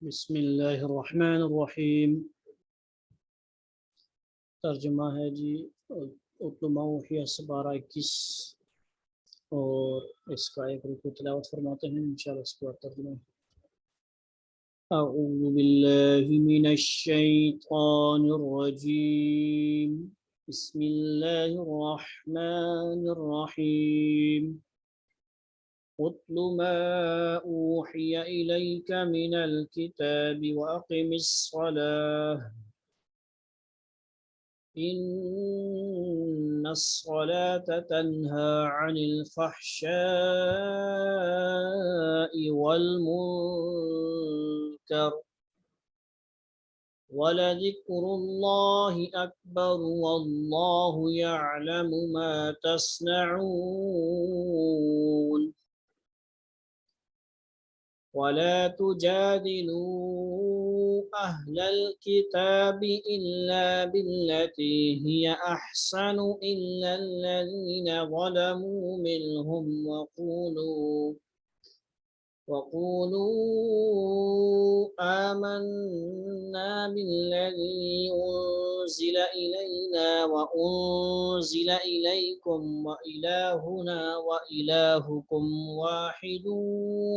بسم اللہ الرحمن الرحیم۔ ترجمہ ہے جی اتل ما اوحی سپارہ 21 اور اس کا ایک رکوع تلاوت فرماتے ہیں انشاءاللہ اس کے بعد ترجمہ۔ اعوذ باللہ من الشیطان الرجیم، بسم اللہ الرحمن الرحیم۔ اتل ما اوحی الیک من الکتاب واقم الصلاة إن الصلاة تنهى عن الفحشاء والمنكر ولذكر الله أكبر والله يعلم ما تصنعون ولا تجادلوا أهل الكتاب إلا بالتي هي أحسن إلا الذين ظلموا منهم وقولوا آمنا بالذي أنزل إلينا وأنزل إليكم وإلهنا وإلهكم واحد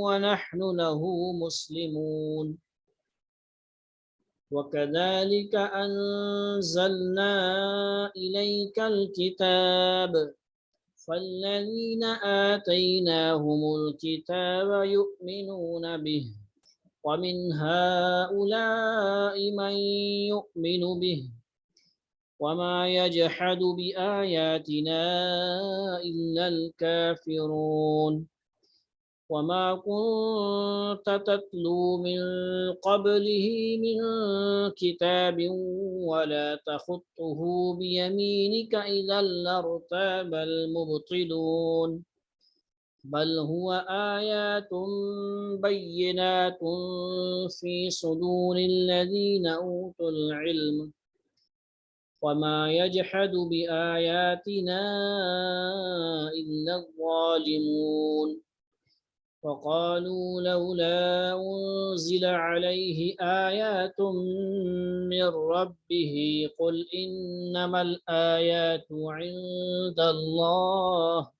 ونحن له مسلمون وكذلك أنزلنا إليك الكتاب فالذين آتيناهم الكتاب يؤمنون به ومن هؤلاء من يؤمن به وما يجحد بآياتنا إلا الكافرون وما كنت تتلو من قبله من كتاب ولا تخطه بيمينك إذا لارتاب المبطلون بل هو آيات بينات في صدور الذين أوتوا العلم وما يجحد بآياتنا إلا الظالمون وقالوا لولا أنزل عليه آيات من ربه قل إنما الآيات عند الله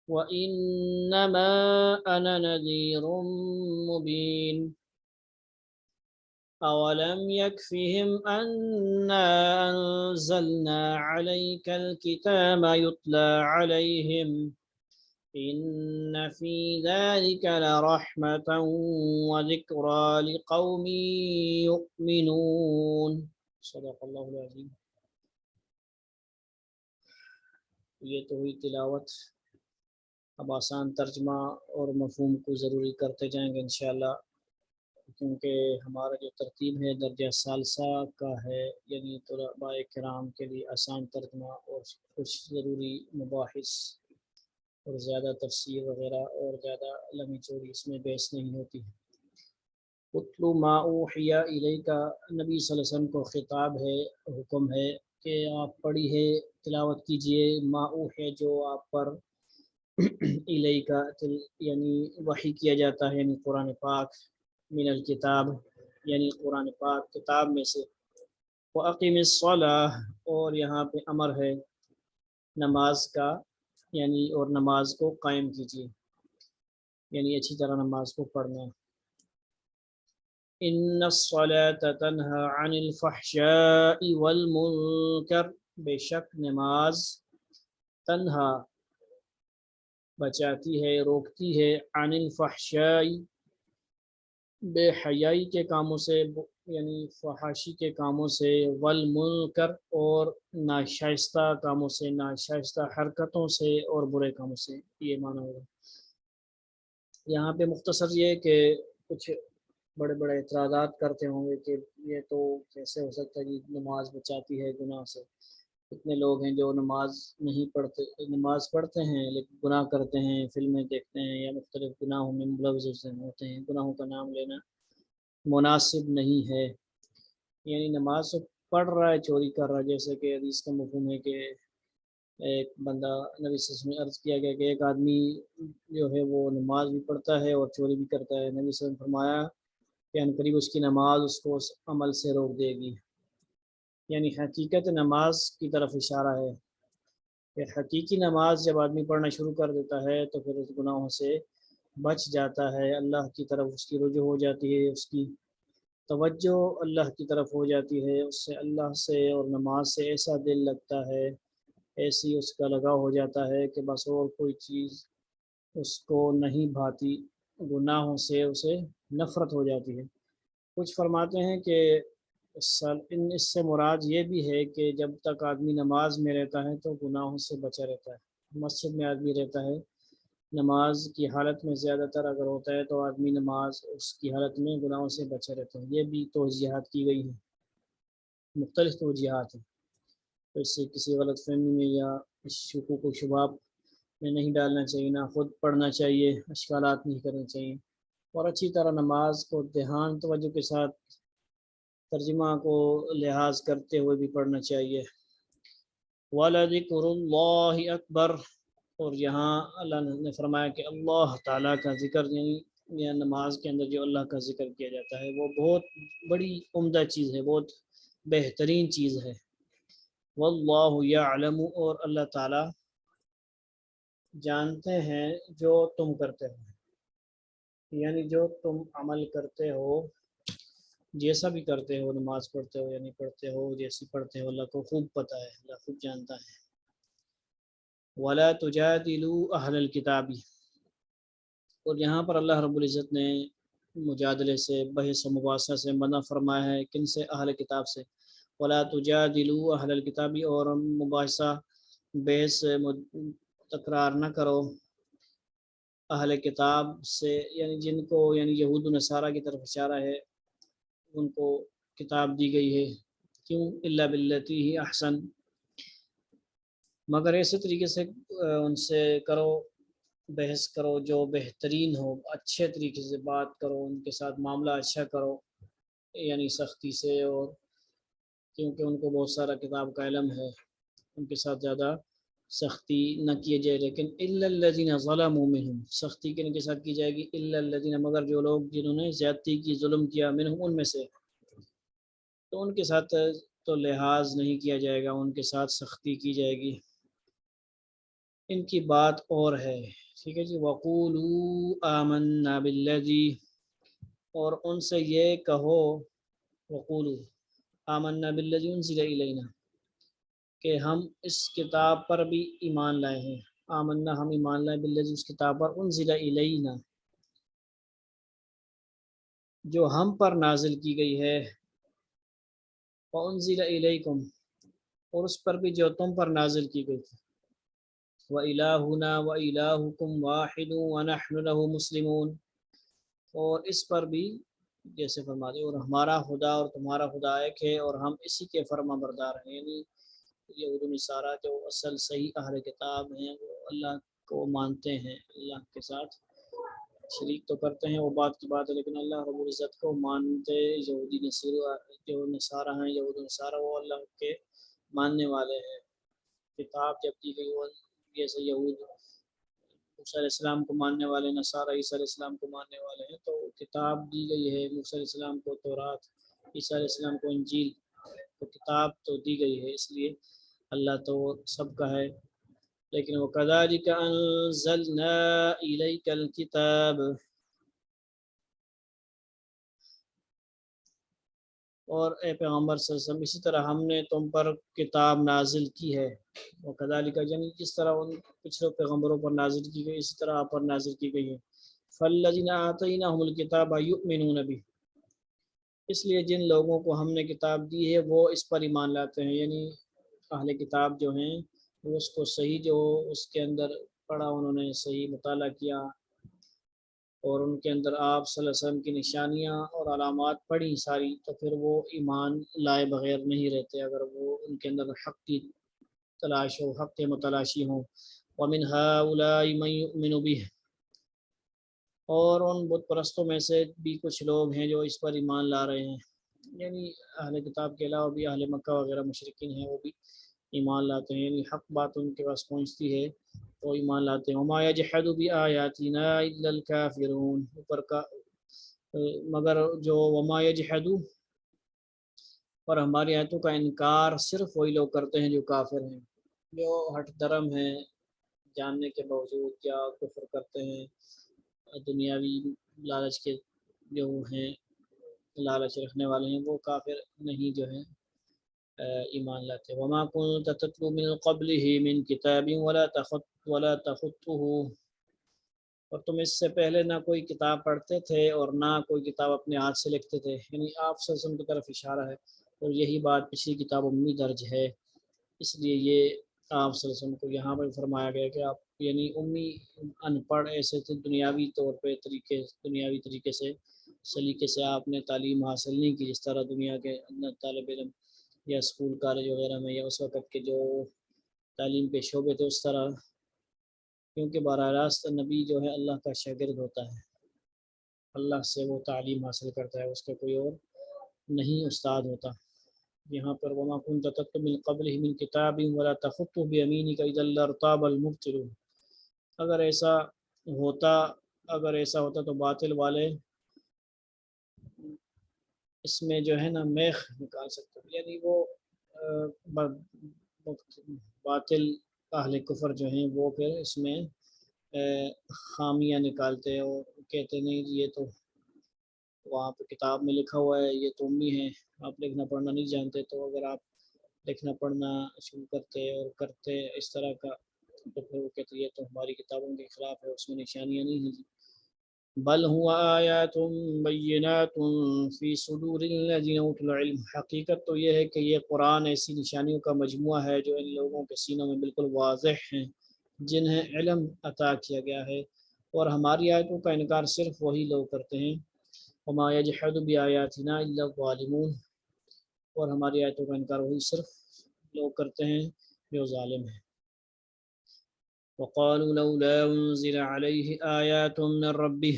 وإنما أنا نذير مبين أولم يكفهم أنا أنزلنا عليك الكتاب يتلى عليهم إن في ذلك لرحمة وذكرى لقوم يؤمنون صدق اللہ العظیم۔ یہ تو ہوئی تلاوت، اب آسان ترجمہ اور مفہوم کو ضروری کرتے جائیں گے انشاءاللہ، کیونکہ ہمارا جو ترتیب ہے درجہ ثالثہ کا ہے، یعنی طلباء کرام کے لیے آسان ترجمہ اور کچھ ضروری مباحث اور زیادہ تفسیر وغیرہ اور زیادہ لمبی چوڑی اس میں بحث نہیں ہوتی ہے۔ اتلو ما اوحی الیک، نبی صلی اللہ علیہ وسلم کو خطاب ہے، حکم ہے کہ آپ پڑھیے، تلاوت کیجئے ما اوحی، جو آپ پر الیک یعنی وحی کیا جاتا ہے، یعنی قرآن پاک، من الکتاب یعنی قرآن پاک کتاب میں سے، واقم الصلاۃ، اور یہاں پہ امر ہے نماز کا، یعنی اور نماز کو قائم کیجیے، یعنی اچھی طرح نماز کو پڑھنا۔ ان الصلاۃ تنہی عن الفحشاء والمنکر، بے شک نماز تنہا بچاتی ہے، روکتی ہے، عن الفحشاء بے حیائی کے کاموں سے، یعنی فحاشی کے کاموں سے، والمنکر اور ناشائستہ کاموں سے، ناشائستہ حرکتوں سے اور برے کاموں سے، یہ معنی ہوگا۔ یہاں پہ مختصر یہ کہ کچھ بڑے بڑے اعتراضات کرتے ہوں گے کہ یہ تو کیسے ہو سکتا ہے کہ نماز بچاتی ہے گناہ سے، اتنے لوگ ہیں جو نماز نہیں پڑھتے، نماز پڑھتے ہیں لیکن گناہ کرتے ہیں، فلمیں دیکھتے ہیں یا مختلف گناہوں میں ملوث ہوتے ہیں، گناہوں کا نام لینا مناسب نہیں ہے۔ یعنی نماز تو پڑھ رہا ہے، چوری کر رہا ہے، جیسے کہ حدیث کا مفہوم ہے کہ ایک بندہ، نبی صلی اللہ علیہ وسلم نے عرض کیا گیا کہ ایک آدمی جو ہے وہ نماز بھی پڑھتا ہے اور چوری بھی کرتا ہے، نبی صلی اللہ علیہ وسلم نے فرمایا یعنی قریب اس کی نماز اس کو اس عمل سے روک دے گی، یعنی حقیقت نماز کی طرف اشارہ ہے کہ حقیقی نماز جب آدمی پڑھنا شروع کر دیتا ہے تو پھر اس گناہوں سے بچ جاتا ہے، اللہ کی طرف اس کی رجوع ہو جاتی ہے، اس کی توجہ اللہ کی طرف ہو جاتی ہے، اس سے اللہ سے اور نماز سے ایسا دل لگتا ہے، ایسی اس کا لگاؤ ہو جاتا ہے کہ بس اور کوئی چیز اس کو نہیں بھاتی، گناہوں سے اسے نفرت ہو جاتی ہے۔ کچھ فرماتے ہیں کہ اس سے مراد یہ بھی ہے کہ جب تک آدمی نماز میں رہتا ہے تو گناہوں سے بچا رہتا ہے، مسجد میں آدمی رہتا ہے نماز کی حالت میں زیادہ تر اگر ہوتا ہے تو آدمی نماز اس کی حالت میں گناہوں سے بچا رہتا ہے، یہ بھی توجیہات کی گئی ہیں، مختلف توجیہات ہیں، تو اس سے کسی غلط فہمی میں یا شکوک و شبہات میں نہیں ڈالنا چاہیے، نہ خود پڑھنا چاہیے، اشکالات نہیں کرنے چاہیے، اور اچھی طرح نماز کو دھیان توجہ کے ساتھ ترجمہ کو لحاظ کرتے ہوئے بھی پڑھنا چاہیے۔ وَلَذِكْرُ اللَّهِ اکبر، اور یہاں اللہ نے فرمایا کہ اللہ تعالیٰ کا ذکر، یعنی یہ نماز کے اندر جو اللہ کا ذکر کیا جاتا ہے وہ بہت بڑی عمدہ چیز ہے، بہت بہترین چیز ہے۔ واللہ یعلم، اور اللہ تعالیٰ جانتے ہیں جو تم کرتے ہو، یعنی جو تم عمل کرتے ہو، جیسا بھی کرتے ہو، نماز پڑھتے ہو یا نہیں پڑھتے ہو، جیسی پڑھتے ہو، اللہ کو خوب پتہ ہے، اللہ خوب جانتا ہے۔ وَلَا تُجَادِلُوا أَهْلَ الْكِتَابِ، اور یہاں پر اللہ رب العزت نے مجادلے سے، بحث و مباحثہ سے منع فرمایا ہے، کن سے؟ اہل کتاب سے۔ وَلَا تُجَادِلُوا أَهْلَ الْكِتَابِ، اور مباحثہ بحث تکرار نہ کرو اہل کتاب سے، یعنی جن کو، یعنی یہود و نصارہ کی طرف اشارہ ہے، ان کو کتاب دی گئی ہے، کیوں؟ الا باللتی ہی احسن، مگر ایسے طریقے سے ان سے کرو، بحث کرو جو بہترین ہو، اچھے طریقے سے بات کرو، ان کے ساتھ معاملہ اچھا کرو، یعنی سختی سے، اور کیونکہ ان کو بہت سارا کتاب کا علم ہے، ان کے ساتھ زیادہ سختی نہ کیے جائے، لیکن الا الذین ظلموا منہم، سختی کن کے ساتھ کی جائے گی؟ الا الذین، مگر جو لوگ جنہوں نے زیادتی کی، ظلم کیا، منہم، ان میں سے، تو ان کے ساتھ تو لحاظ نہیں کیا جائے گا، ان کے ساتھ سختی کی جائے گی، ان کی بات اور ہے، ٹھیک ہے جی۔ وَقُولُوا آمَنَّا بِالَّذِي، اور ان سے یہ کہو، وَقُولُوا آمَنَّا بِالَّذِي أُنزِلَ إِلَيْنَا، کہ ہم اس کتاب پر بھی ایمان لائے ہیں، آمنا، ہم ایمان لائے، بالذی، اس کتاب پر، انزل الینا، جو ہم پر نازل کی گئی ہے، وانزل الیکم، اور اس پر بھی جو تم پر نازل کی گئی تھی، وَإِلَٰهُنَا وَإِلَٰهُكُمْ وَاحِدٌ وَنَحْنُ لَهُ مُسْلِمُونَ، اور اس پر بھی جیسے فرماتے، اور ہمارا خدا اور تمہارا خدا ایک ہے اور ہم اسی کے فرما بردار ہیں، یعنی یہود و نصارہ جو اصل صحیح اہل کتاب ہیں وہ اللہ کو مانتے ہیں، اللہ کے ساتھ شریک تو کرتے ہیں، وہ بات کی بات ہے، لیکن اللہ رب العزت کو مانتے، یہودی جو نصارہ ہیں، یہود و نصارہ، وہ اللہ کے ماننے والے ہیں، کتاب جب دی گئی، وہ جیسے یہود موسیٰ علیہ السلام کو ماننے والے، نصارہ عیسیٰ علیہ السلام کو ماننے والے ہیں، تو کتاب دی گئی ہے، موسیٰ علیہ السلام کو تورات، عیسیٰ علیہ السلام کو انجیل، تو کتاب تو دی گئی ہے، اس لیے اللہ تو سب کا ہے، لیکن وَكَذَلِكَ أَنزَلْنَا إِلَيْكَ الْكِتَابَ، اور اے پیغمبر صلی اللہ علیہ وسلم، اسی طرح ہم نے تم پر کتاب نازل کی ہے، وَكَذَلِكَ، یعنی جس طرح ان پچھلے پیغمبروں پر نازل کی گئی، اسی طرح آپ پر نازل کی گئی ہے، فَالَّذِينَ آتَيْنَاهُمُ الْكِتَابَ يُؤْمِنُونَ بِهِ، اس لیے جن لوگوں کو ہم نے کتاب دی ہے وہ اس پر ایمان لاتے ہیں، یعنی اہل کتاب جو ہیں وہ اس کو صحیح، جو اس کے اندر پڑھا، انہوں نے صحیح مطالعہ کیا، اور ان کے اندر آپ صلی اللہ علیہ وسلم کی نشانیاں اور علامات پڑھی ساری، تو پھر وہ ایمان لائے بغیر نہیں رہتے، اگر وہ ان کے اندر حق کی تلاش ہو، حق کے متلاشی ہوں۔ وَمِنْ هَٰؤُلَاءِ مَن يُؤْمِنُ بِهِ، اور ان بت پرستوں میں سے بھی کچھ لوگ ہیں جو اس پر ایمان لا رہے ہیں، یعنی اہل کتاب کے علاوہ بھی اہل مکہ وغیرہ مشرکین ہیں، وہ بھی ایمان لاتے ہیں، یعنی حق بات ان کے پاس پہنچتی ہے تو ایمان لاتے ہیں۔ وَمَا يَجْحَدُ بِآيَاتِنَا إِلَّا الْكَافِرُونَ، اوپر کا مگر جو وما یجحدو، اور ہماری آیتوں کا انکار صرف وہی لوگ کرتے ہیں جو کافر ہیں، جو ہٹ درم ہیں، جاننے کے باوجود یا کفر کرتے ہیں، دنیاوی لالچ کے جو ہیں، لالچ رکھنے والے ہیں، وہ کافر نہیں جو ہیں ایمان لاتے۔ وما كنت تتلو من قبله من كتاب ولا تخطه، اور تم اس سے پہلے نہ کوئی کتاب پڑھتے تھے اور نہ کوئی کتاب اپنے ہاتھ سے لکھتے تھے، یعنی آپ صلی اللہ علیہ وسلم کی طرف اشارہ ہے، اور یہی بات پچھلی کتابوں میں بھی درج ہے، اس لیے یہ آپ صلی اللہ علیہ وسلم کو یہاں پر فرمایا گیا کہ آپ یعنی امی ان پڑھ ایسے تھے، دنیاوی طریقے سے سلیقے سے آپ نے تعلیم حاصل نہیں کی، جس طرح دنیا کے طالب علم یا اسکول کالج وغیرہ میں یا اس وقت کے جو تعلیم کے شعبے تھے اس طرح، کیونکہ براہ راست نبی جو ہے اللہ کا شاگرد ہوتا ہے، اللہ سے وہ تعلیم حاصل کرتا ہے، اس کا کوئی اور نہیں استاد ہوتا۔ یہاں پر وما كنت تتلو من قبله من كتاب ولا تخطه بيمينك اذا لارتاب المبطلون، اگر ایسا ہوتا تو باطل والے اس میں جو ہے نا میخ نکال سکتے، یعنی وہ باطل اہل کفر جو ہیں وہ پھر اس میں خامیاں نکالتے اور کہتے نہیں یہ تو وہاں پہ کتاب میں لکھا ہوا ہے، یہ تو امی ہے، آپ لکھنا پڑھنا نہیں جانتے، تو اگر آپ لکھنا پڑھنا شروع کرتے اور کرتے اس طرح کا تو پھر وہ کہتے یہ تو ہماری کتابوں کے خلاف ہے، اس میں نشانیاں نہیں ہیں۔ بل ہوا آیات بینات فی صدور الذین اوتوا العلم، حقیقت تو یہ ہے کہ یہ قرآن ایسی نشانیوں کا مجموعہ ہے جو ان لوگوں کے سینوں میں بالکل واضح ہیں جنہیں علم عطا کیا گیا ہے، اور ہماری آیتوں کا انکار صرف وہی لوگ کرتے ہیں۔ وما یجحد بآیاتنا الا الظالمون، اور ہماری آیتوں کا انکار وہی صرف لوگ کرتے ہیں جو ظالم ہیں۔ وقالوا لولا انزل علیہ آیات من ربہ،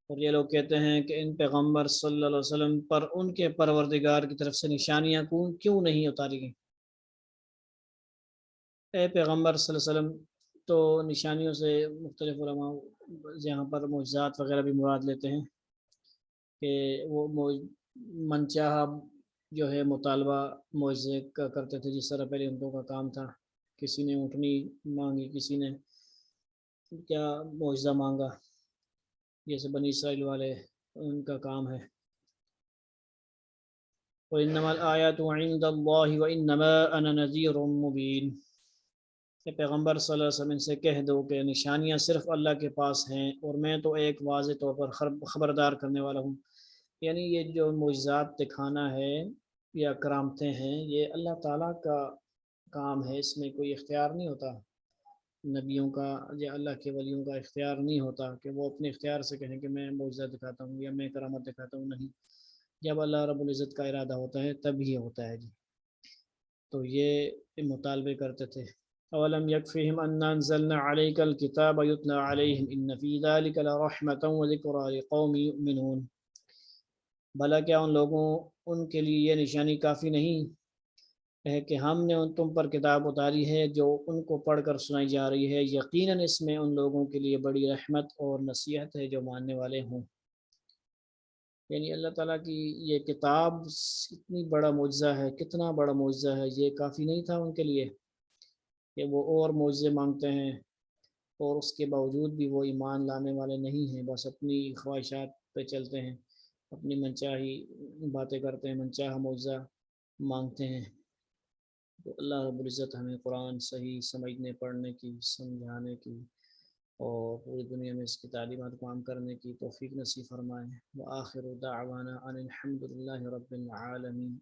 اور یہ لوگ کہتے ہیں کہ ان پیغمبر صلی اللہ علیہ وسلم پر ان کے پروردگار کی طرف سے نشانیاں کیوں نہیں اتاری گئیں۔ اے پیغمبر صلی اللہ علیہ وسلم، تو نشانیوں سے مختلف علماء یہاں پر معجزات وغیرہ بھی مراد لیتے ہیں کہ وہ منچاہا جو ہے مطالبہ معجزے کا کرتے تھے، جس طرح پہلے ان کا کام تھا، کسی نے اونٹنی مانگی، کسی نے کیا معجزہ مانگا، جیسے بنی اسرائیل والے ان کا کام ہے۔ وَإِنَّمَا الْآيَاتُ عِندَ اللَّهِ وَإِنَّمَا أَنَا نَذِيرٌ مُبِينٌ، کہ پیغمبر صلی اللہ علیہ وسلم سے کہہ دو کہ نشانیاں صرف اللہ کے پاس ہیں اور میں تو ایک واضح طور پر خبردار کرنے والا ہوں، یعنی یہ جو معجزات دکھانا ہے یا کرامتیں ہیں یہ اللہ تعالیٰ کا کام ہے، اس میں کوئی اختیار نہیں ہوتا نبیوں کا یا اللہ کے ولیوں کا، اختیار نہیں ہوتا کہ وہ اپنے اختیار سے کہیں کہ میں معجزہ دکھاتا ہوں یا میں کرامت دکھاتا ہوں، نہیں، جب اللہ رب العزت کا ارادہ ہوتا ہے تب ہی ہوتا ہے جی۔ تو یہ مطالبے کرتے تھے۔ اولم یکفہم انا انزلنا علیک الکتاب یتلی علیہم ان فی ذلک لرحمۃ وذکری لقوم یؤمنون، بھلا کیا ان کے لیے یہ نشانی کافی نہیں ہے کہ ہم نے تم پر کتاب اتاری ہے جو ان کو پڑھ کر سنائی جا رہی ہے، یقیناً اس میں ان لوگوں کے لیے بڑی رحمت اور نصیحت ہے جو ماننے والے ہوں۔ یعنی اللہ تعالیٰ کی یہ کتاب اتنی بڑا معجزہ ہے، کتنا بڑا معجزہ ہے، یہ کافی نہیں تھا ان کے لیے کہ وہ اور معجزے مانگتے ہیں اور اس کے باوجود بھی وہ ایمان لانے والے نہیں ہیں، بس اپنی خواہشات پہ چلتے ہیں، اپنی منچاہی باتیں کرتے ہیں، منچاہا معجزہ مانگتے ہیں۔ تو اللہ رب العزت ہمیں قرآن صحیح سمجھنے، پڑھنے کی، سمجھانے کی اور پوری دنیا میں اس کی تعلیمات کو عام کرنے کی توفیق نصیب فرمائے۔ وآخر دعوانا ان الحمد للہ رب العالمین۔